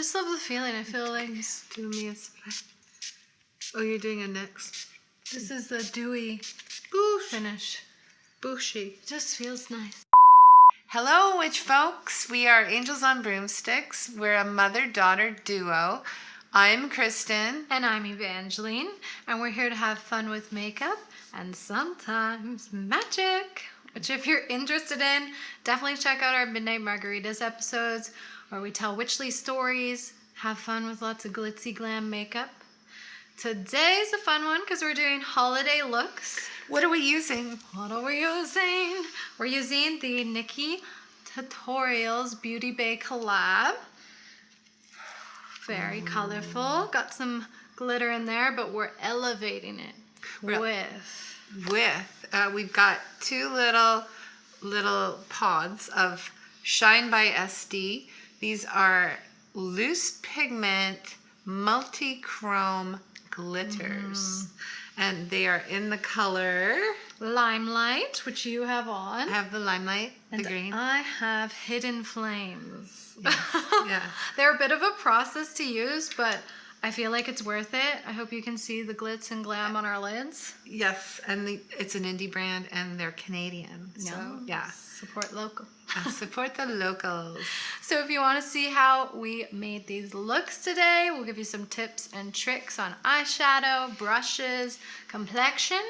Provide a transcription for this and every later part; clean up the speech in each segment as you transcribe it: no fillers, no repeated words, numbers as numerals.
just love the feeling. I feel like do me a spray. Oh, you're doing a next. This is the dewy finish. Bushy. It just feels nice. Hello, witch folks. We are Angels on Broomsticks. We're a mother-daughter duo. I'm Kristin. And I'm Evangeline. And we're here to have fun with makeup and sometimes magic. Which if you're interested in, definitely check out our Midnight Margaritas episodes where we tell witchly stories, have fun with lots of glitzy glam makeup. Today's a fun one because we're doing holiday looks. What are we using? What are we using? We're using the Nikkie Tutorials Beauty Bay collab. Very colorful. Got some glitter in there, but we're elevating it we've got two little pods of Shine by SD. These are loose pigment multi-chrome glitters. And they are in the color Limelight, which you have on. I have the Limelight, and the green. I have Hidden Flames. Yes. Yeah. They're a bit of a process to use, but I feel like it's worth it. I hope you can see the glitz and glam on our lids. Yes, and it's an indie brand and they're Canadian. So, yeah. Support local. Support the locals. So if you want to see how we made these looks today, we'll give you some tips and tricks on eyeshadow, brushes, complexion.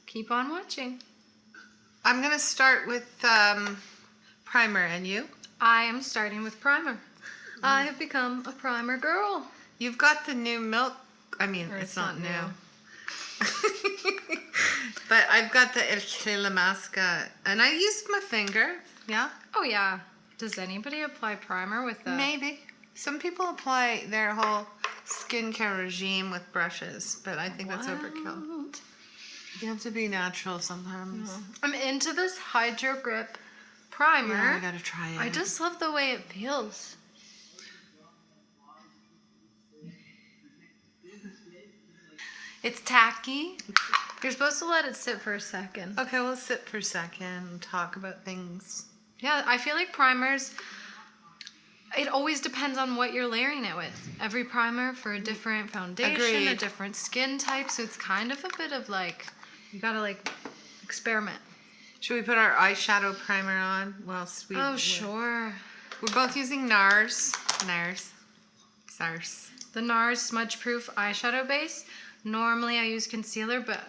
Keep on watching. I'm going to start with primer, and you? I am starting with primer. I have become a primer girl. You've got the new milk. I mean, it's not new. But I've got the Illamasqua, and I used my finger. Yeah? Oh, yeah. Does anybody apply primer with the... Maybe. Some people apply their whole skincare regime with brushes, but I think that's overkill. You have to be natural sometimes. I'm into this Hydra Grip primer. Yeah, I gotta try it. I just love the way it feels. It's tacky. You're supposed to let it sit for a second. Okay, we'll sit for a second and talk about things. Yeah, I feel like primers, it always depends on what you're layering it with. Every primer for a different foundation, a different skin type. So it's kind of a bit of like, you gotta like experiment. Should we put our eyeshadow primer on whilst we... Oh, sure. We're both using Nars. The Nars Smudge Proof eyeshadow base. Normally I use concealer, but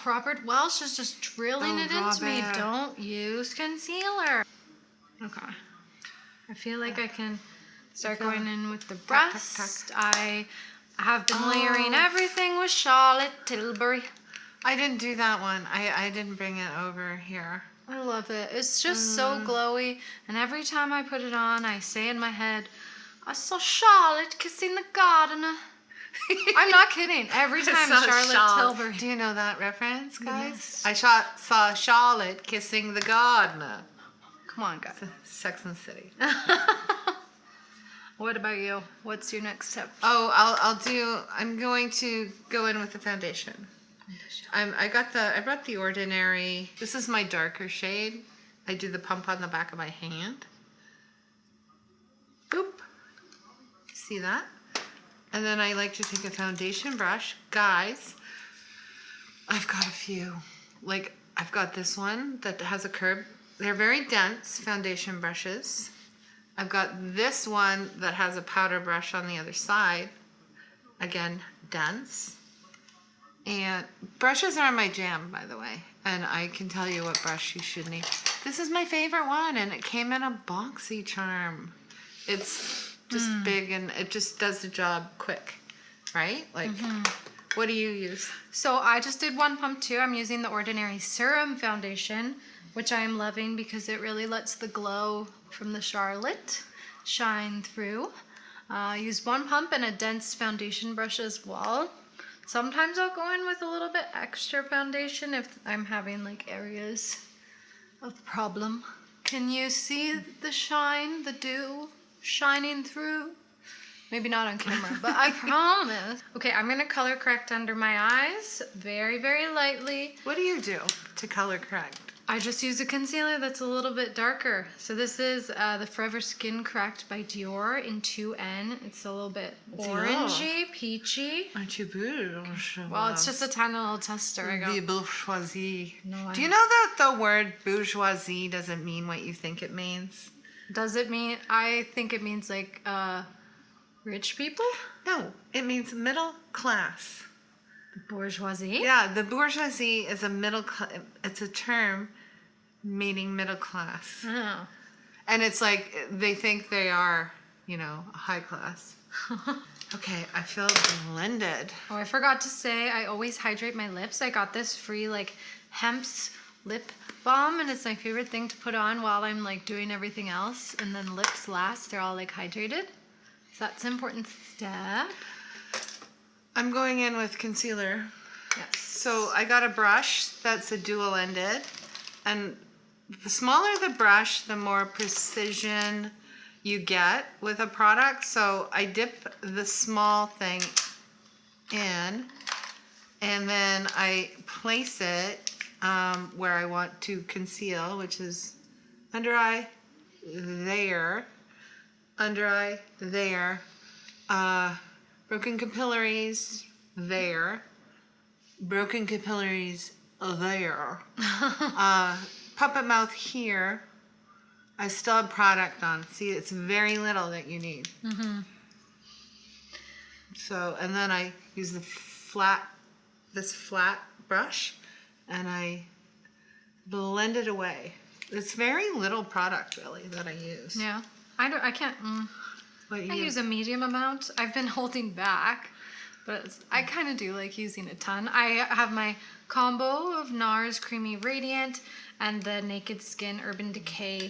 Robert Welsh is just drilling it into me. Don't use concealer. Okay. I feel like I can start going in with the breast. I have been layering everything with Charlotte Tilbury. I didn't do that one. I didn't bring it over here. I love it. It's just so glowy. And every time I put it on, I say in my head, I saw Charlotte kissing the gardener. I'm not kidding. Every time Charlotte Tilbury. Do you know that reference, guys? Yes. I saw Charlotte kissing the gardener. Come on, guys. Sex and the City. What about you? What's your next step? Oh, I'm going to go in with the foundation. I brought the Ordinary. This is my darker shade. I do the pump on the back of my hand. Boop. See that? And then I like to take a foundation brush. Guys, I've got a few. Like, I've got this one that has a curb. They're very dense foundation brushes. I've got this one that has a powder brush on the other side. Again, dense. And brushes are my jam, by the way. And I can tell you what brush you should need. This is my favorite one, and it came in a boxy charm. It's just big, and it just does the job quick, right? Like, what do you use? So I just did one pump too. I'm using the Ordinary Serum Foundation, which I am loving because it really lets the glow from the Charlotte shine through. I use one pump and a dense foundation brush as well. Sometimes I'll go in with a little bit extra foundation if I'm having like areas of problem. Can you see the shine, the dew shining through? Maybe not on camera, but I promise. Okay, I'm gonna color correct under my eyes very, very lightly. What do you do to color correct? I just use a concealer that's a little bit darker. So this is the Forever Skin Cracked by Dior in 2N. It's a little bit orangey, peachy. Aren't you bourgeois? Well, it's just a tiny little tester. I The got. bourgeoisie. No, Do you know that the word bourgeoisie doesn't mean what you think it means? Does it mean? I think it means like rich people. No, it means middle class. Bourgeoisie. Yeah, the bourgeoisie is a middle class. It's a term meaning middle class. Oh. And it's like they think they are, high class. Okay, I feel blended. Oh, I forgot to say, I always hydrate my lips. I got this free like Hemp's lip balm, and it's my favorite thing to put on while I'm like doing everything else. And then lips last, they're all like hydrated. So that's an important step. I'm going in with concealer. Yes. So I got a brush that's a dual-ended, and the smaller the brush, the more precision you get with a product. So I dip the small thing in, and then I place it where I want to conceal, which is under eye there, under eye there, broken capillaries there, broken capillaries there, puppet mouth here. I still have product on. See, it's very little that you need. Mm-hmm. So, and then I use this flat brush, and I blend it away. It's very little product, really, that I use. Yeah. I can't. What I use a medium amount. I've been holding back, but I kind of do like using a ton. I have my combo of Nars Creamy Radiant and the Naked Skin Urban Decay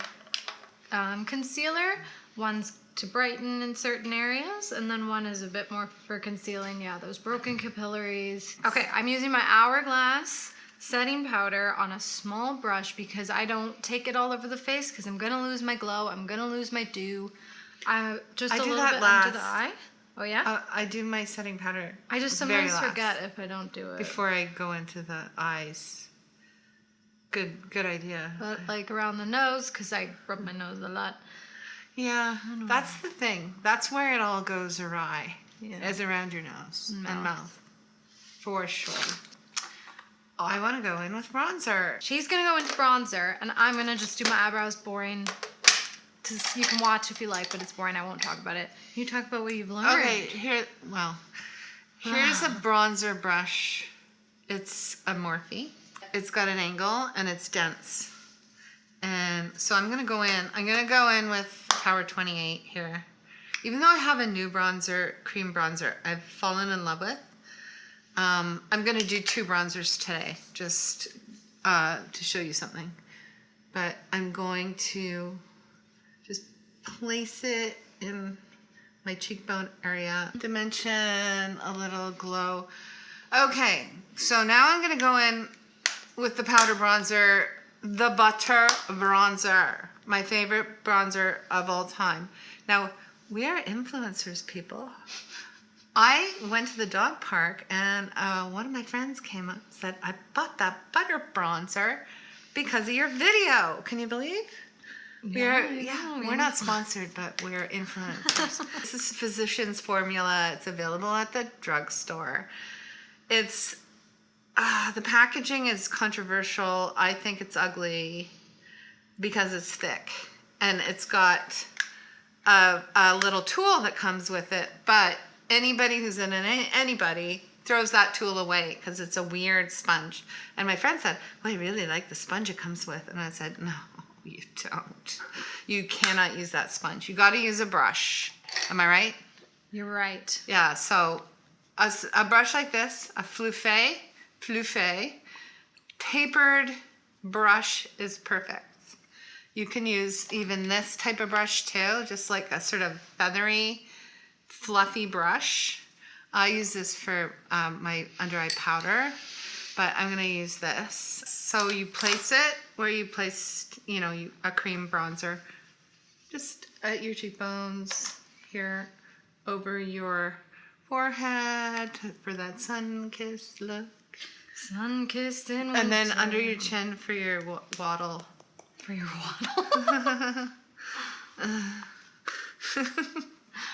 concealer. One's to brighten in certain areas, and then one is a bit more for concealing, those broken capillaries. Okay, I'm using my Hourglass setting powder on a small brush because I don't take it all over the face because I'm gonna lose my glow. I'm gonna lose my dew. Just a little bit under the eye. Oh yeah? I do my setting powder. I just sometimes forget if I don't do it. Before I go into the eyes. Good idea. But like around the nose, because I rub my nose a lot. Yeah, that's the thing. That's where it all goes awry. Yeah. Is around your nose and mouth. For sure. I want to go in with bronzer. She's going to go into bronzer, and I'm going to just do my eyebrows boring. You can watch if you like, but it's boring. I won't talk about it. You talk about what you've learned. Okay, here's a bronzer brush. It's a Morphe. It's got an angle, and it's dense. And so I'm going to go in with Power 28 here. Even though I have a new bronzer, cream bronzer, I've fallen in love with. I'm going to do 2 bronzers today, just to show you something. But I'm going to just place it in my cheekbone area. Dimension, a little glow. Okay, so now I'm going to go in with the powder bronzer, the Butter Bronzer, my favorite bronzer of all time. Now, we are influencers, people. I went to the dog park, and one of my friends came up and said, I bought that butter bronzer because of your video. Can you believe? We're not sponsored, but we're influencers. This is Physicians Formula. It's available at the drugstore. It's the packaging is controversial. I think it's ugly because it's thick, and it's got a little tool that comes with it, but anybody who's in anybody throws that tool away because it's a weird sponge. And my friend said, well, I really like the sponge it comes with. And I said, no, you don't. You cannot use that sponge. You got to use a brush. Am I right? You're right. Yeah, so a brush like this, a fluffé, tapered brush is perfect. You can use even this type of brush too, just like a sort of feathery, fluffy brush. I use this for my under eye powder, but I'm going to use this. So you place it where you placed, a cream bronzer, just at your cheekbones, here, over your forehead for that sun-kissed look. Sun-kissed in winter. And then under your chin for your waddle. For your waddle.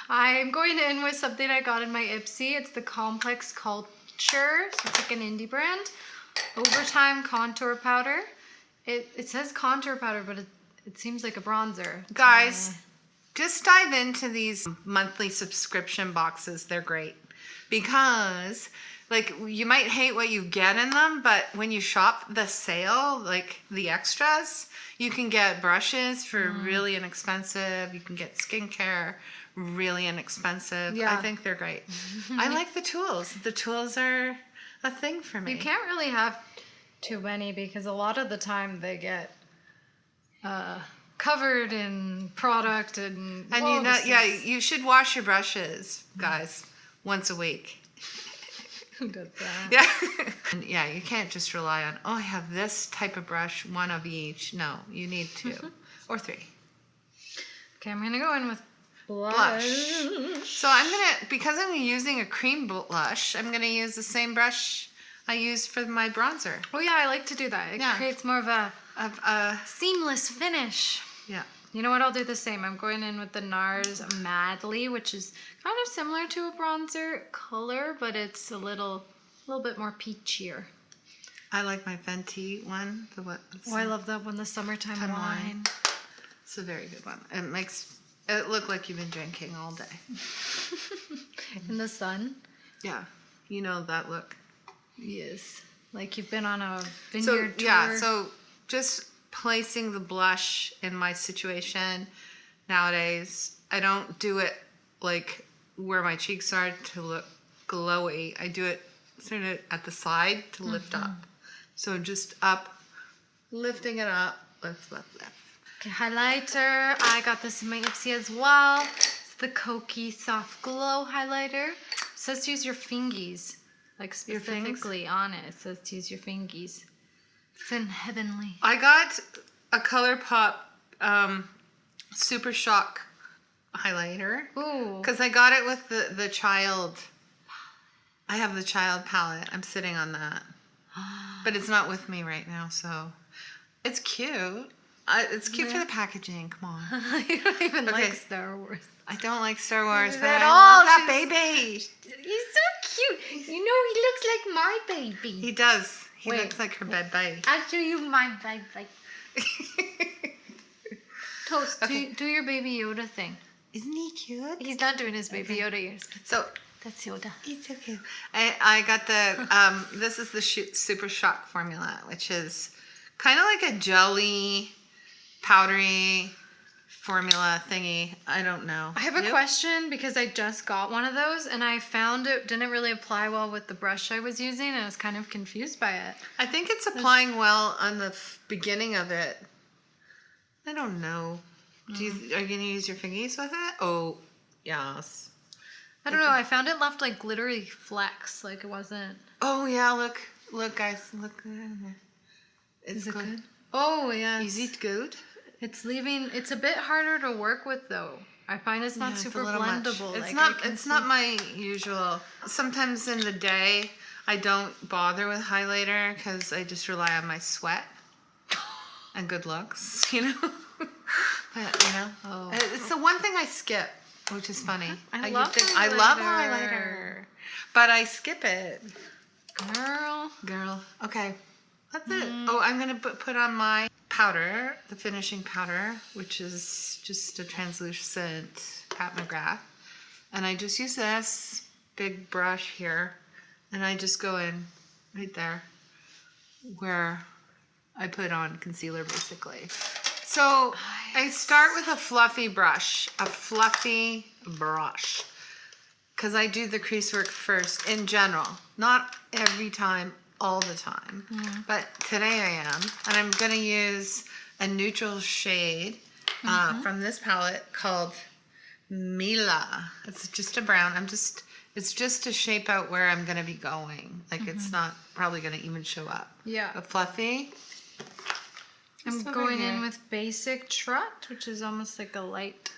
I'm going in with something I got in my Ipsy. It's the Complex Culture. So it's like an indie brand. Overtime contour powder. It says contour powder, but it seems like a bronzer. Guys, just dive into these monthly subscription boxes. They're great. Because, like, you might hate what you get in them, but when you shop the sale, like the extras, you can get brushes for really inexpensive. You can get skincare really inexpensive. Yeah. I think they're great. I like the tools. The tools are a thing for me. You can't really have too many because a lot of the time they get covered in product and you know, you should wash your brushes, guys, once a week. Who does that? Yeah. And yeah, you can't just rely on, I have this type of brush, one of each. No, you need 2 or 3. Okay, I'm gonna go in with Blush. So because I'm using a cream blush, I'm gonna use the same brush I used for my bronzer. Oh yeah, I like to do that. It creates more of a seamless finish. Yeah. You know what? I'll do the same. I'm going in with the Nars Madeleine, which is kind of similar to a bronzer color, but it's a little bit more peachier. I like my Fenty one. I love that one, the Summertime Wine. It's a very good one. It makes it look like you've been drinking all day. In the sun? Yeah. You know that look. Yes. Like you've been on a vineyard tour. Yeah, so just placing the blush in my situation nowadays, I don't do it like where my cheeks are to look glowy. I do it sort of at the side to lift up. So just up, lifting it up, lift. Okay, highlighter. I got this in my Ipsy as well. It's the Koki Soft Glow highlighter. It says to use your fingies. Like specifically on it. It says to use your fingies. It's in Heavenly. I got a ColourPop Super Shock highlighter. Ooh. Because I got it with the child. I have the child palette. I'm sitting on that. But it's not with me right now, so it's cute. It's cute for the packaging. Come on. You don't even like Star Wars. I don't like Star Wars, but At I all. love that baby. He's so cute. You know, he looks like my baby. He does. He Wait. looks like her baby. I'll show you my baby. Toast, do your Baby Yoda thing. Isn't he cute? He's not doing his Baby Yoda ears. So That's Yoda. he's so cute. I got the this is the Super Shock formula, which is kind of like a jelly, powdery formula thingy. I don't know. I have a question because I just got one of those and I found it didn't really apply well with the brush I was using and I was kind of confused by it. I think it's applying well on the beginning of it. I don't know. Are you going to use your fingies with it? Oh, yes. I don't know. I found it left like glittery flecks. Like it wasn't. Oh, yeah. Look, guys. Look. It's Is it good. good? Oh, yeah. Is it good? It's a bit harder to work with though. I find it's not Yeah, super a little blendable. much. Like, It's not my usual. Sometimes in the day, I don't bother with highlighter because I just rely on my sweat and good looks, you know. But it's the one thing I skip, which is funny. I love highlighter, but I skip it. Girl. Okay, that's it. Oh, I'm gonna put on my powder, the finishing powder, which is just a translucent Pat McGrath. And I just use this big brush here, and I just go in right there where I put on concealer, basically. So I start with a fluffy brush, because I do the crease work first in general, not every time, all the time. But today I am, and I'm gonna use a neutral shade from this palette called Mila. It's just a brown. It's just to shape out where I'm gonna be going. Like it's not probably gonna even show up. Yeah. But fluffy. I'm going in with Basic Trut, which is almost like a light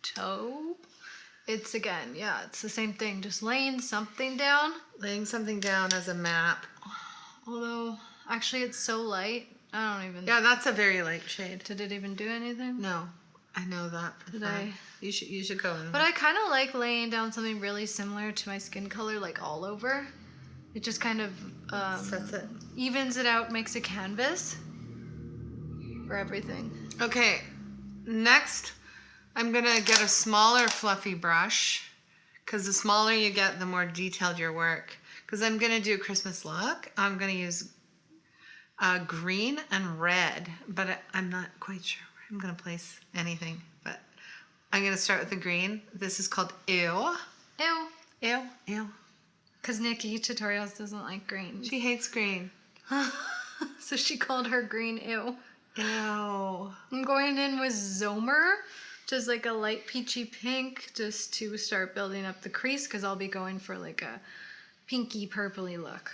taupe. It's it's the same thing. Just laying something down. Laying something down as a map. Although, actually, it's so light. I don't even... Yeah, that's a very light shade. Did it even do anything? No, I know that for Did fact. I? You should go in. But I kind of like laying down something really similar to my skin color, like all over. It just kind of Sets it. evens it out, makes a canvas for everything. Okay, next I'm gonna get a smaller fluffy brush, because the smaller you get, the more detailed your work. Because I'm gonna do a Christmas look. I'm gonna use green and red, but I'm not quite sure where I'm gonna place anything. But I'm gonna start with the green. This is called Ew. Ew. Ew. Ew. Because Nikkie Tutorials doesn't like green. She hates green. So she called her green ew. Ew. I'm going in with Zomer, which is like a light peachy pink, just to start building up the crease, because I'll be going for like a pinky purpley look.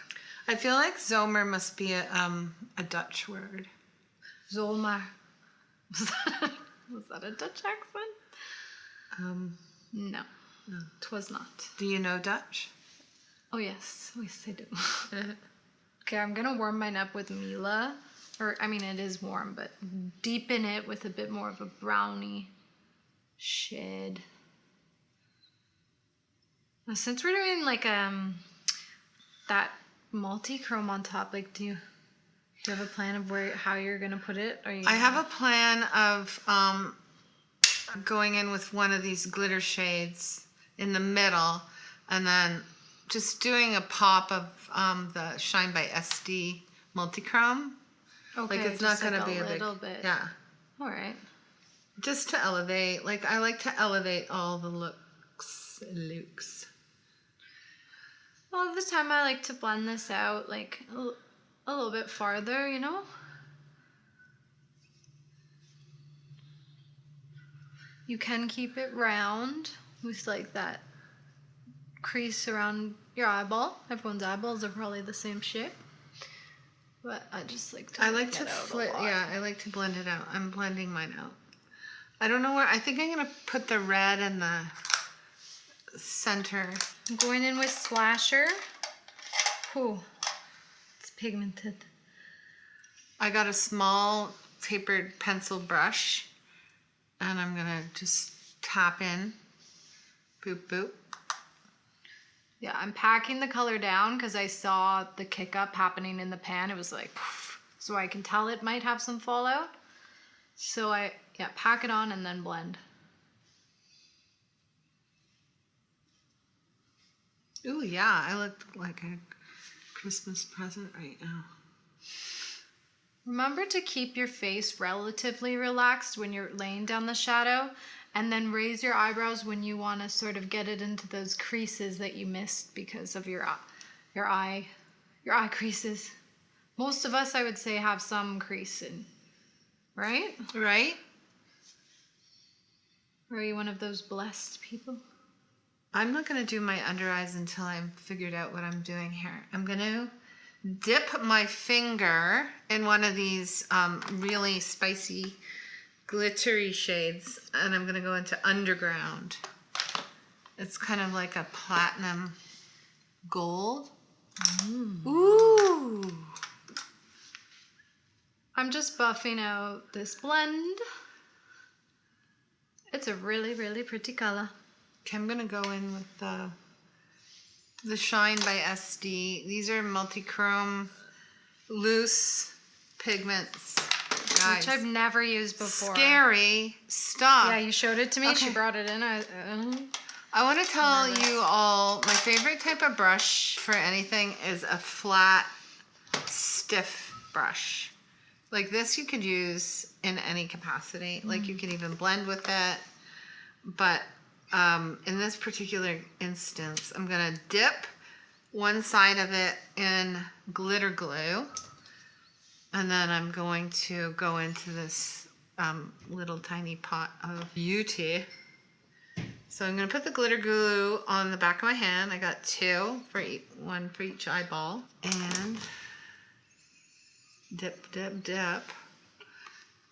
I feel like Zomer must be a Dutch word. Zomer. Was that a Dutch accent? No. No. 'Twas not. Do you know Dutch? Oh yes, yes I do. Okay, I'm gonna warm mine up with Mila. Or, I mean, it is warm, but deepen it with a bit more of a brownie shade. Now, since we're doing like that multi-chrome on top, like do you have a plan of how you're gonna put it? Or I have a plan of going in with one of these glitter shades in the middle, and then just doing a pop of the Shine by SD Multichrome. Okay, Like it's not gonna be a a little big, bit. yeah. All right. Just to elevate, like I like to elevate all the looks. All the time I like to blend this out like a little bit farther, you know? You can keep it round with like that crease around your eyeball. Everyone's eyeballs are probably the same shape. But I just like to I like get to out a flip, lot. yeah, I like to blend it out. I'm blending mine out. I don't know where, I think I'm gonna put the red in the center. I'm going in with Slasher. Ooh, it's pigmented. I got a small tapered pencil brush, and I'm gonna just tap in, boop, boop. Yeah, I'm packing the color down because I saw the kick up happening in the pan. It was like, poof, so I can tell it might have some fallout. So yeah, pack it on and then blend. Ooh, yeah, I look like a Christmas present right now. Remember to keep your face relatively relaxed when you're laying down the shadow, and then raise your eyebrows when you want to sort of get it into those creases that you missed because of your eye creases. Most of us, I would say, have some crease in, right? Right? Or are you one of those blessed people? I'm not gonna do my under eyes until I've figured out what I'm doing here. I'm gonna dip my finger in one of these really spicy glittery shades, and I'm gonna go into Underground. It's kind of like a platinum gold. Ooh. I'm just buffing out this blend. It's a really, really pretty color. Okay, I'm gonna go in with the Shine by SD. These are Multichrome loose pigments. Guys, Which I've never used before. scary stuff. Yeah, you showed it to me. Okay. She brought it in. I want to tell you all, my favorite type of brush for anything is a flat, stiff brush. Like this you could use in any capacity. Like you could even blend with it. But in this particular instance, I'm going to dip one side of it in glitter glue. And then I'm going to go into this little tiny pot of beauty. So I'm going to put the glitter glue on the back of my hand. I got two, one for each eyeball. And dip, dip, dip.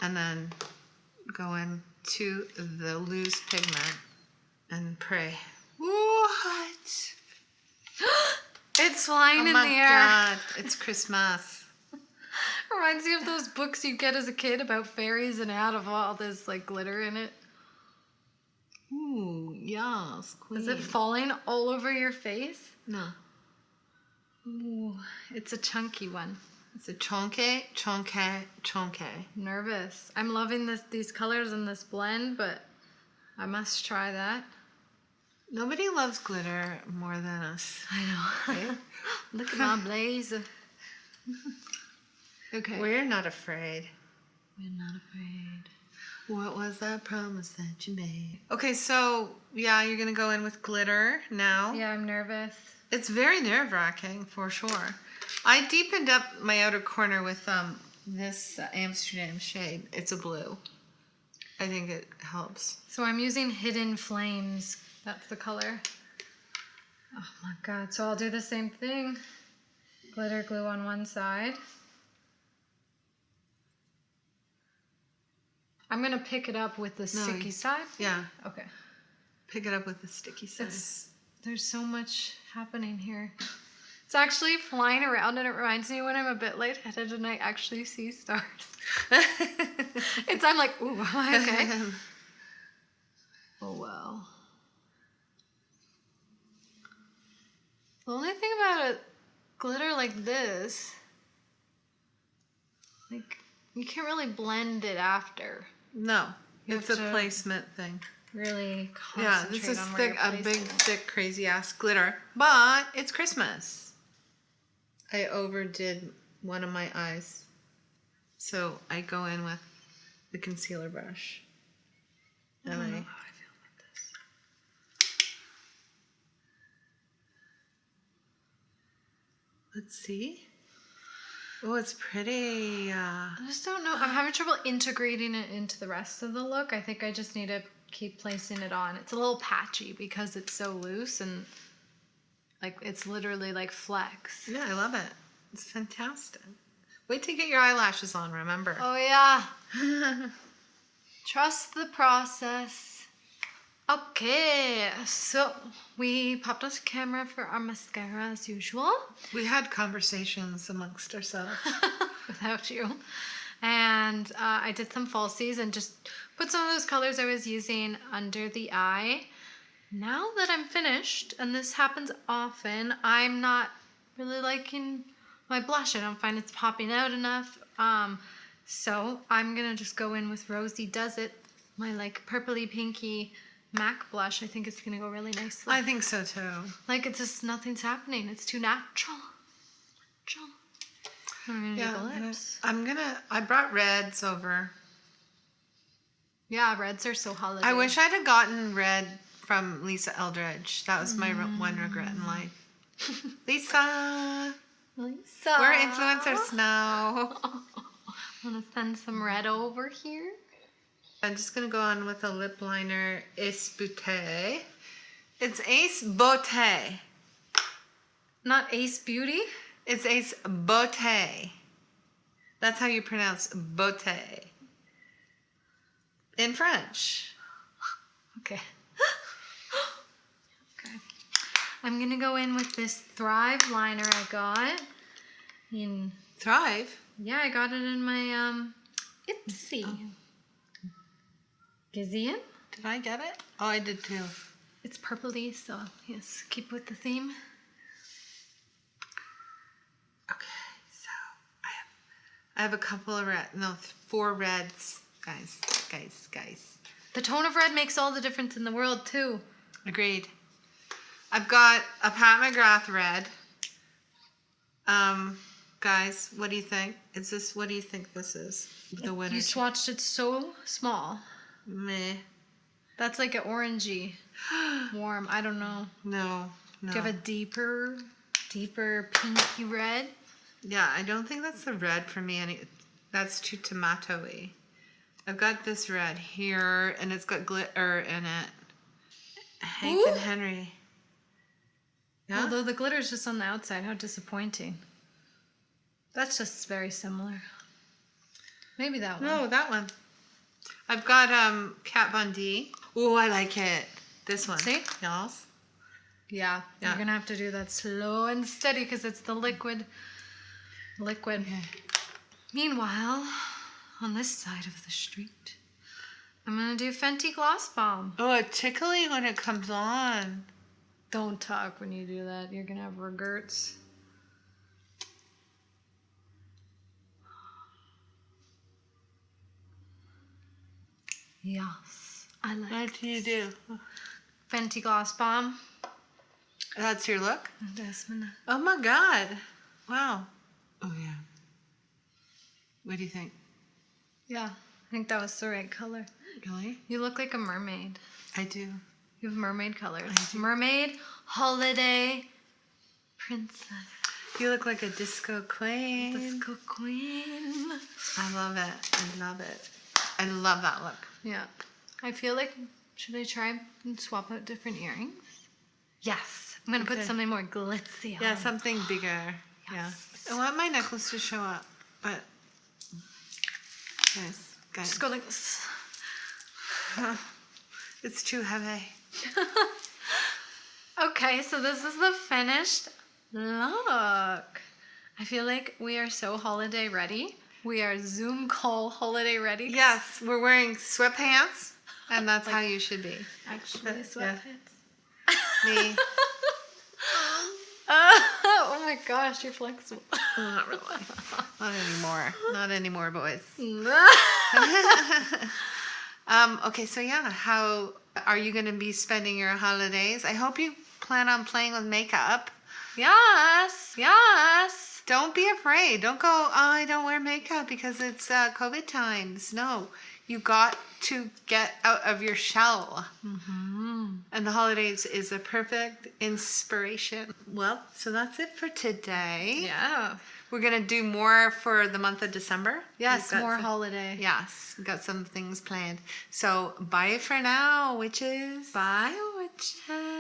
And then go into the loose pigment and pray. What? It's flying Oh in my the air. God, it's Christmas. Reminds me of those books you get as a kid about fairies and it had all this like glitter in it. Ooh, yes, queen. Is it falling all over your face? No. Ooh, it's a chunky one. It's a chonke. Nervous. I'm loving these colors and this blend, but I must try that. Nobody loves glitter more than us. I know. Right? Look at my blaze. Okay. We're not afraid. We're not afraid. What was that promise that you made? Okay, so yeah, you're gonna go in with glitter now. Yeah, I'm nervous. It's very nerve-wracking for sure. I deepened up my outer corner with this Amsterdam shade. It's a blue. I think it helps. So I'm using Hidden Flames. That's the color. Oh my God. So I'll do the same thing. Glitter glue on one side. I'm going to pick it up with the sticky side. Yeah. Okay. Pick it up with the sticky side. There's so much happening here. It's actually flying around and it reminds me when I'm a bit lightheaded and I actually see stars. I'm like, ooh, am I okay? Oh, well. The only thing about a glitter like this, like, you can't really blend it after. No, You it's have a to placement thing. Really Yeah, concentrate this is on where thick, you're a big, placing it. thick, crazy ass glitter. But it's Christmas. I overdid one of my eyes. So I go in with the concealer brush. And I don't know I how I feel about this. let's see. Oh, it's pretty. I just don't know. I'm having trouble integrating it into the rest of the look. I think I just need to keep placing it on. It's a little patchy because it's so loose and like it's literally like flex. Yeah, I love it. It's fantastic. Wait to get your eyelashes on, remember. Oh yeah. Trust the process. Okay, so we popped on camera for our mascara as usual. We had conversations amongst ourselves. Without you. And I did some falsies and just put some of those colors I was using under the eye. Now that I'm finished, and this happens often, I'm not really liking my blush. I don't find it's popping out enough. So I'm going to just go in with Rosie Does It, my like purpley pinky MAC blush. I think it's going to go really nicely. I think so too. Like it's just nothing's happening. It's too natural. I'm gonna do the lips. I brought reds over. Yeah, reds are so holiday. I wish I'd have gotten red from Lisa Eldridge. That was my one regret in life. Lisa, we're influencers now. I'm gonna send some red over here. I'm just gonna go on with a lip liner, Ace Beauté. It's Ace Beauté. Not Ace Beauty? It's Ace Beauté. That's how you pronounce beauté. In French. Okay. Okay. I'm gonna go in with this Thrive liner I got. Thrive? Yeah, I got it in my Ipsy. Gizian? Did I get it? Oh, I did too. It's purpley, so yes, keep with the theme. Okay, so I have a couple of four reds, guys. The tone of red makes all the difference in the world too. Agreed. I've got a Pat McGrath red. Guys, what do you think? What do you think this is? The winner. You swatched it so small. Meh. That's like an orangey, warm. I don't know. No. Do you have a deeper pinky red? Yeah, I don't think that's the red for me. That's too tomato-y. I've got this red here, and it's got glitter in it. Hank and Henry. Yeah? Although the glitter's just on the outside. How disappointing. That's just very similar. Maybe that one. No, that one. I've got Kat Von D. Oh, I like it. This one. See? Yes. Yeah, Yeah. you're gonna have to do that slow and steady because it's the liquid. Okay. Meanwhile, on this side of the street, I'm gonna do Fenty Gloss Bomb. Oh, it's tickly when it comes on. Don't talk when you do that. You're gonna have regrets. Yes, I like What do you do? Fenty Gloss Bomb. That's your look? That's my- Oh my god. Wow. Oh yeah. What do you think? Yeah, I think that was the right color. Really? You look like a mermaid. I do. You have mermaid colors. I do. Mermaid, holiday, princess, You look like a disco queen. disco queen. I love it. I love it. I love that look. Yeah. I feel like, should I try and swap out different earrings? Yes. I'm going to put Okay. something more glitzy on. Yeah, something bigger. Yeah. I want my necklace to show up, but yes, guys. Just go like this. It's too heavy. Okay, so this is the finished look. I feel like we are so holiday ready. We are Zoom call holiday ready. Yes, we're wearing sweatpants, and that's how you should be. Actually, Yeah. sweatpants. Me. Oh my gosh, you're flexible. Not really. Not anymore. Not anymore, boys. Okay, so yeah, how are you going to be spending your holidays? I hope you plan on playing with makeup. Yes, yes. Don't be afraid. Don't go, oh, I don't wear makeup because it's COVID times. No, you got to get out of your shell. Mm-hmm. And the holidays is a perfect inspiration. Well, so that's it for today. Yeah. We're going to do more for the month of December. Yes, We've got more some- holiday. Yes, we've got some things planned. So bye for now, witches. Bye, witches.